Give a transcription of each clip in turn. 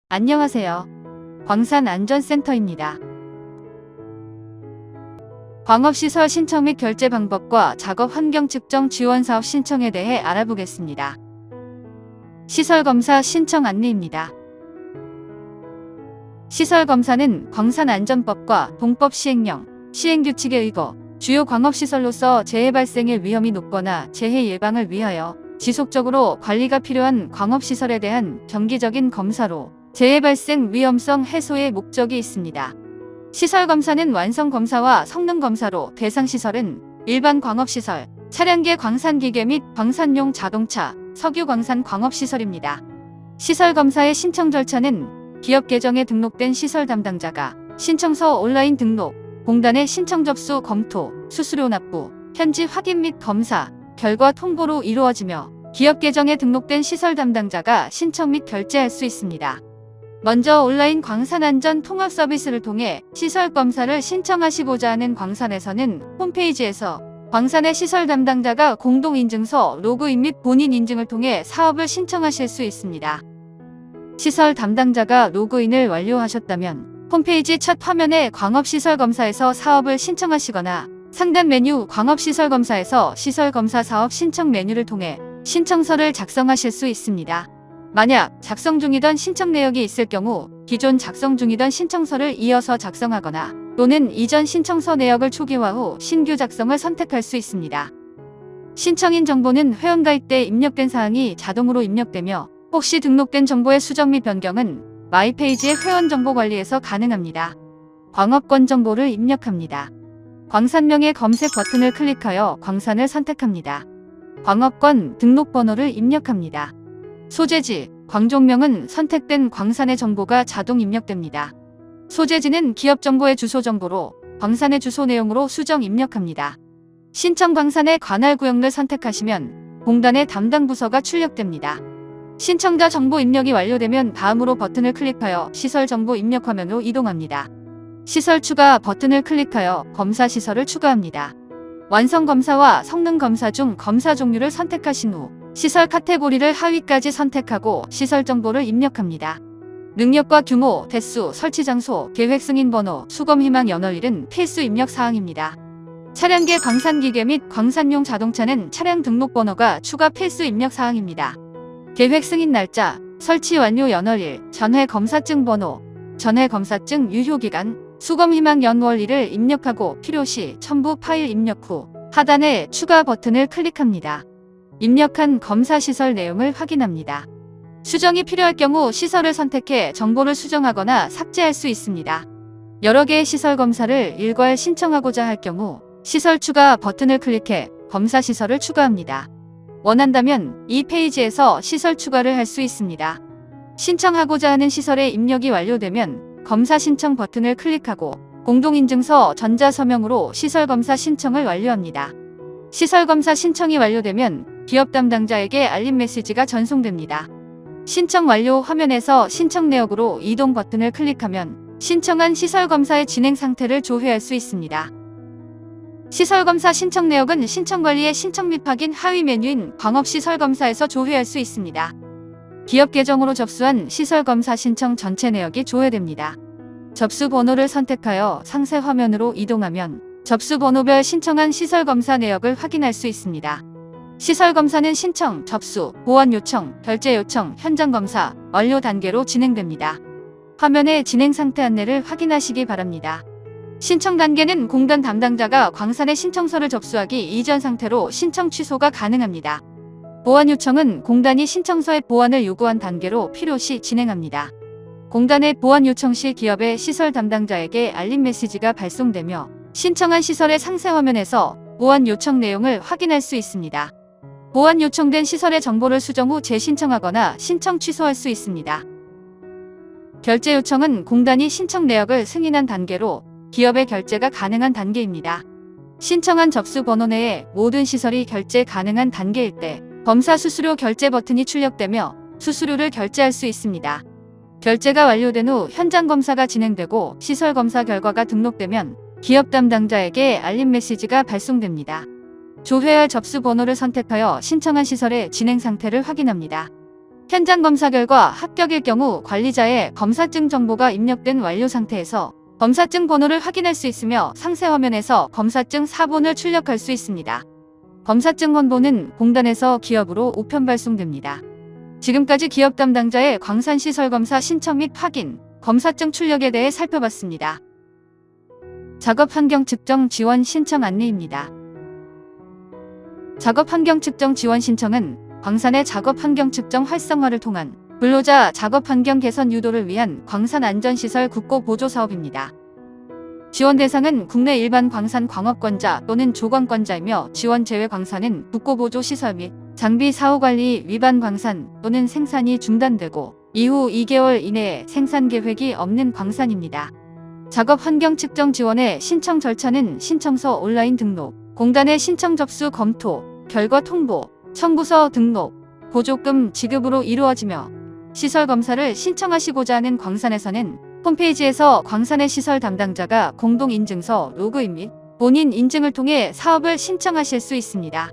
안녕하세요. 광산안전센터입니다. 광업시설 신청 및 결제 방법과 작업 환경 측정 지원 사업 신청에 대해 알아보겠습니다. 시설검사 신청 안내입니다. 시설검사는 광산안전법과 동법 시행령, 시행규칙에 의거 주요 광업시설로서 재해 발생의 위험이 높거나 재해 예방을 위하여 지속적으로 관리가 필요한 광업시설에 대한 정기적인 검사로 재해 발생 위험성 해소의 목적이 있습니다. 시설검사는 완성검사와 성능검사로 대상시설은 일반 광업시설, 차량계 광산기계 및 광산용 자동차, 석유광산 광업시설입니다. 시설검사의 신청 절차는 기업 계정에 등록된 시설 담당자가 신청서 온라인 등록, 공단의 신청 접수 검토, 수수료 납부, 현지 확인 및 검사, 결과 통보로 이루어지며 기업 계정에 등록된 시설 담당자가 신청 및 결제할 수 있습니다. 먼저 온라인 광산안전 통합 서비스를 통해 시설검사를 신청하시고자 하는 광산에서는 홈페이지에서 광산의 시설 담당자가 공동인증서 로그인 및 본인 인증을 통해 사업을 신청하실 수 있습니다. 시설 담당자가 로그인을 완료하셨다면 홈페이지 첫 화면에 광업시설검사에서 사업을 신청하시거나 상단 메뉴 광업시설검사에서 시설검사 사업 신청 메뉴를 통해 신청서를 작성하실 수 있습니다. 만약 작성 중이던 신청 내역이 있을 경우 기존 작성 중이던 신청서를 이어서 작성하거나 또는 이전 신청서 내역을 초기화 후 신규 작성을 선택할 수 있습니다. 신청인 정보는 회원가입 때 입력된 사항이 자동으로 입력되며 혹시 등록된 정보의 수정 및 변경은 마이페이지의 회원정보관리에서 가능합니다. 광업권 정보를 입력합니다. 광산명의 검색 버튼을 클릭하여 광산을 선택합니다. 광업권 등록번호를 입력합니다. 소재지, 광종명은 선택된 광산의 정보가 자동 입력됩니다. 소재지는 기업 정보의 주소 정보로 광산의 주소 내용으로 수정 입력합니다. 신청 광산의 관할 구역을 선택하시면 공단의 담당 부서가 출력됩니다. 신청자 정보 입력이 완료되면 다음으로 버튼을 클릭하여 시설 정보 입력 화면으로 이동합니다. 시설 추가 버튼을 클릭하여 검사 시설을 추가합니다. 완성 검사와 성능 검사 중 검사 종류를 선택하신 후 시설 카테고리를 하위까지 선택하고 시설 정보를 입력합니다. 능력과 규모, 대수, 설치 장소, 계획 승인 번호, 수검 희망 연월일은 필수 입력 사항입니다. 차량계 광산기계 및 광산용 자동차는 차량 등록 번호가 추가 필수 입력 사항입니다. 계획 승인 날짜, 설치 완료 연월일, 전회 검사증 번호, 전회 검사증 유효 기간, 수검 희망 연월일을 입력하고 필요시 첨부 파일 입력 후 하단의 추가 버튼을 클릭합니다. 입력한 검사 시설 내용을 확인합니다. 수정이 필요할 경우 시설을 선택해 정보를 수정하거나 삭제할 수 있습니다. 여러 개의 시설 검사를 일괄 신청하고자 할 경우 시설 추가 버튼을 클릭해 검사 시설을 추가합니다. 원한다면 이 페이지에서 시설 추가를 할 수 있습니다. 신청하고자 하는 시설의 입력이 완료되면 검사 신청 버튼을 클릭하고 공동인증서 전자서명으로 시설검사 신청을 완료합니다. 시설검사 신청이 완료되면 기업 담당자에게 알림 메시지가 전송됩니다. 신청 완료 화면에서 신청 내역으로 이동 버튼을 클릭하면 신청한 시설검사의 진행 상태를 조회할 수 있습니다. 시설검사 신청 내역은 신청관리의 신청 및 확인 하위 메뉴인 광업시설검사에서 조회할 수 있습니다. 기업 계정으로 접수한 시설검사 신청 전체 내역이 조회됩니다. 접수 번호를 선택하여 상세 화면으로 이동하면 접수 번호별 신청한 시설검사 내역을 확인할 수 있습니다. 시설검사는 신청, 접수, 보완 요청, 결제 요청, 현장검사, 완료 단계로 진행됩니다. 화면의 진행 상태 안내를 확인하시기 바랍니다. 신청 단계는 공단 담당자가 광산의 신청서를 접수하기 이전 상태로 신청 취소가 가능합니다. 보완 요청은 공단이 신청서의 보완을 요구한 단계로 필요시 진행합니다. 공단의 보완 요청 시 기업의 시설 담당자에게 알림 메시지가 발송되며 신청한 시설의 상세 화면에서 보완 요청 내용을 확인할 수 있습니다. 보완 요청된 시설의 정보를 수정 후 재신청하거나 신청 취소할 수 있습니다. 결제 요청은 공단이 신청 내역을 승인한 단계로 기업의 결제가 가능한 단계입니다. 신청한 접수 번호 내에 모든 시설이 결제 가능한 단계일 때 검사 수수료 결제 버튼이 출력되며 수수료를 결제할 수 있습니다. 결제가 완료된 후 현장 검사가 진행되고 시설 검사 결과가 등록되면 기업 담당자에게 알림 메시지가 발송됩니다. 조회할 접수 번호를 선택하여 신청한 시설의 진행 상태를 확인합니다. 현장 검사 결과 합격일 경우 관리자의 검사증 정보가 입력된 완료 상태에서 검사증 번호를 확인할 수 있으며 상세 화면에서 검사증 사본을 출력할 수 있습니다. 검사증 원본은 공단에서 기업으로 우편 발송됩니다. 지금까지 기업 담당자의 광산시설검사 신청 및 확인, 검사증 출력에 대해 살펴봤습니다. 작업 환경 측정 지원 신청 안내입니다. 작업 환경 측정 지원 신청은 광산의 작업 환경 측정 활성화를 통한 근로자 작업 환경 개선 유도를 위한 광산 안전시설 국고 보조 사업입니다. 지원 대상은 국내 일반 광산 광업권자 또는 조광권자이며 지원 제외 광산은 국고 보조 시설 및 장비 사후 관리 위반 광산 또는 생산이 중단되고 이후 2개월 이내에 생산 계획이 없는 광산입니다. 작업 환경 측정 지원의 신청 절차는 신청서 온라인 등록, 공단의 신청 접수 검토, 결과 통보, 청구서 등록, 보조금 지급으로 이루어지며 시설 검사를 신청하시고자 하는 광산에서는 홈페이지에서 광산의 시설 담당자가 공동인증서 로그인 및 본인 인증을 통해 사업을 신청하실 수 있습니다.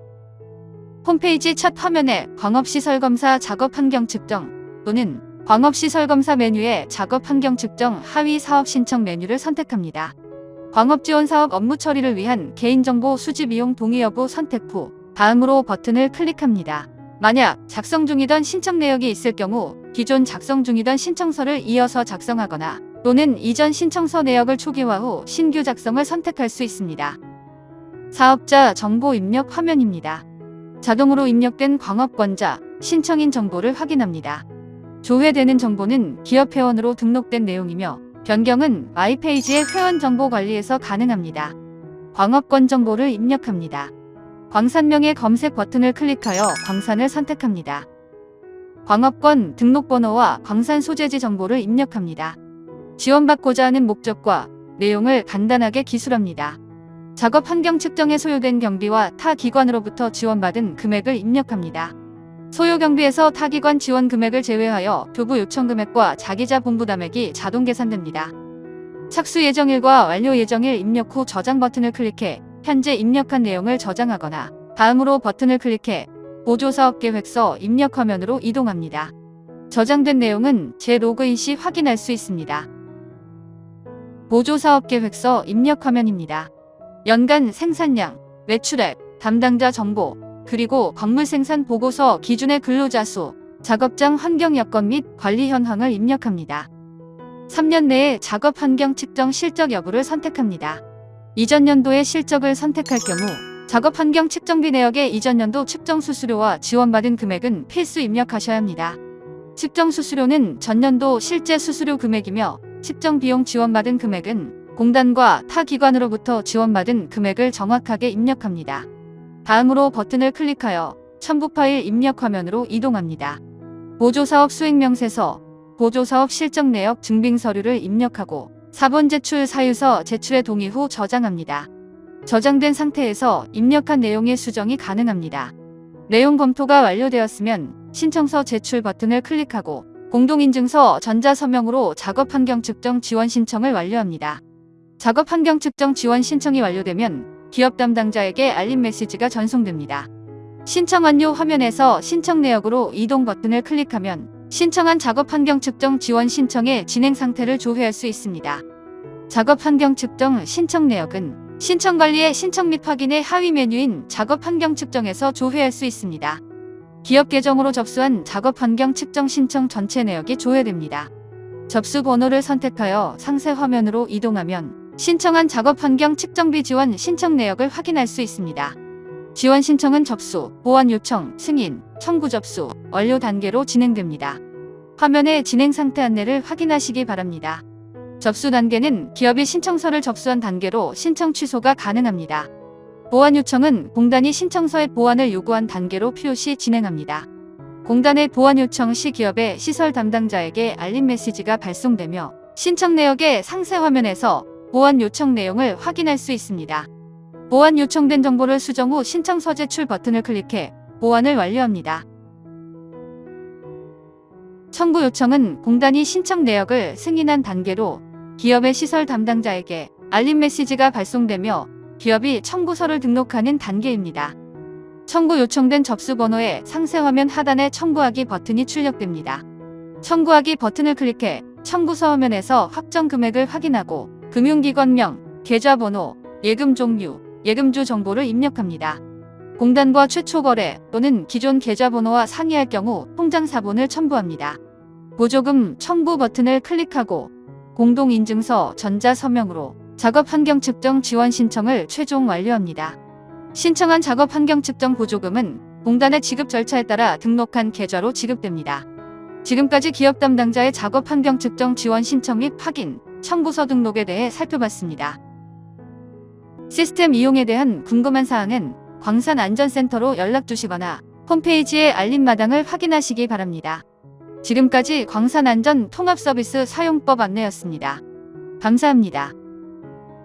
홈페이지 첫 화면에 광업시설검사 작업환경 측정 또는 광업시설검사 메뉴에 작업환경 측정 하위 사업 신청 메뉴를 선택합니다. 광업지원사업 업무 처리를 위한 개인정보 수집 이용 동의 여부 선택 후 다음으로 버튼을 클릭합니다. 만약 작성 중이던 신청 내역이 있을 경우 기존 작성 중이던 신청서를 이어서 작성하거나 또는 이전 신청서 내역을 초기화 후 신규 작성을 선택할 수 있습니다. 사업자 정보 입력 화면입니다. 자동으로 입력된 광업권자, 신청인 정보를 확인합니다. 조회되는 정보는 기업 회원으로 등록된 내용이며 변경은 마이페이지의 회원 정보 관리에서 가능합니다. 광업권 정보를 입력합니다. 광산명의 검색 버튼을 클릭하여 광산을 선택합니다. 광업권 등록번호와 광산 소재지 정보를 입력합니다. 지원받고자 하는 목적과 내용을 간단하게 기술합니다. 작업 환경 측정에 소요된 경비와 타 기관으로부터 지원받은 금액을 입력합니다. 소요 경비에서 타 기관 지원 금액을 제외하여 교부 요청 금액과 자기자 본부담액이 자동 계산됩니다. 착수 예정일과 완료 예정일 입력 후 저장 버튼을 클릭해 현재 입력한 내용을 저장하거나 다음으로 버튼을 클릭해 보조사업계획서 입력 화면으로 이동합니다. 저장된 내용은 재로그인 시 확인할 수 있습니다. 보조사업계획서 입력 화면입니다. 연간 생산량, 매출액, 담당자 정보, 그리고 건물 생산 보고서 기준의 근로자 수, 작업장 환경 여건 및 관리 현황을 입력합니다. 3년 내에 작업 환경 측정 실적 여부를 선택합니다. 이전 연도의 실적을 선택할 경우 작업 환경 측정비 내역의 이전 연도 측정 수수료와 지원받은 금액은 필수 입력하셔야 합니다. 측정 수수료는 전년도 실제 수수료 금액이며 측정 비용 지원받은 금액은 공단과 타 기관으로부터 지원받은 금액을 정확하게 입력합니다. 다음으로 버튼을 클릭하여 첨부 파일 입력 화면으로 이동합니다. 보조사업 수행명세서, 보조사업 실적 내역 증빙 서류를 입력하고 사본 제출 사유서 제출의 동의 후 저장합니다. 저장된 상태에서 입력한 내용의 수정이 가능합니다. 내용 검토가 완료되었으면 신청서 제출 버튼을 클릭하고 공동인증서 전자서명으로 작업환경 측정 지원 신청을 완료합니다. 작업환경 측정 지원 신청이 완료되면 기업 담당자에게 알림 메시지가 전송됩니다. 신청 완료 화면에서 신청 내역으로 이동 버튼을 클릭하면 신청한 작업환경 측정 지원 신청의 진행 상태를 조회할 수 있습니다. 작업환경 측정 신청 내역은 신청관리의 신청 및 확인의 하위 메뉴인 작업환경 측정에서 조회할 수 있습니다. 기업 계정으로 접수한 작업환경 측정 신청 전체 내역이 조회됩니다. 접수 번호를 선택하여 상세 화면으로 이동하면 신청한 작업환경 측정비 지원 신청 내역을 확인할 수 있습니다. 지원 신청은 접수, 보완 요청, 승인, 청구 접수, 완료 단계로 진행됩니다. 화면의 진행 상태 안내를 확인하시기 바랍니다. 접수 단계는 기업이 신청서를 접수한 단계로 신청 취소가 가능합니다. 보완 요청은 공단이 신청서의 보완을 요구한 단계로 필요시 진행합니다. 공단의 보완 요청 시 기업의 시설 담당자에게 알림 메시지가 발송되며 신청 내역의 상세 화면에서 보완 요청 내용을 확인할 수 있습니다. 보완 요청된 정보를 수정 후 신청서 제출 버튼을 클릭해 보완을 완료합니다. 청구 요청은 공단이 신청 내역을 승인한 단계로 기업의 시설 담당자에게 알림 메시지가 발송되며 기업이 청구서를 등록하는 단계입니다. 청구 요청된 접수 번호에 상세 화면 하단에 청구하기 버튼이 출력됩니다. 청구하기 버튼을 클릭해 청구서 화면에서 확정 금액을 확인하고 금융기관명, 계좌번호, 예금 종류, 예금주 정보를 입력합니다. 공단과 최초 거래 또는 기존 계좌번호와 상이할 경우 통장 사본을 첨부합니다. 보조금 청구 버튼을 클릭하고 공동인증서 전자서명으로 작업 환경 측정 지원 신청을 최종 완료합니다. 신청한 작업 환경 측정 보조금은 공단의 지급 절차에 따라 등록한 계좌로 지급됩니다. 지금까지 기업 담당자의 작업 환경 측정 지원 신청 및 확인, 청구서 등록에 대해 살펴봤습니다. 시스템 이용에 대한 궁금한 사항은 광산안전센터로 연락 주시거나 홈페이지의 알림마당을 확인하시기 바랍니다. 지금까지 광산안전 통합서비스 사용법 안내였습니다. 감사합니다.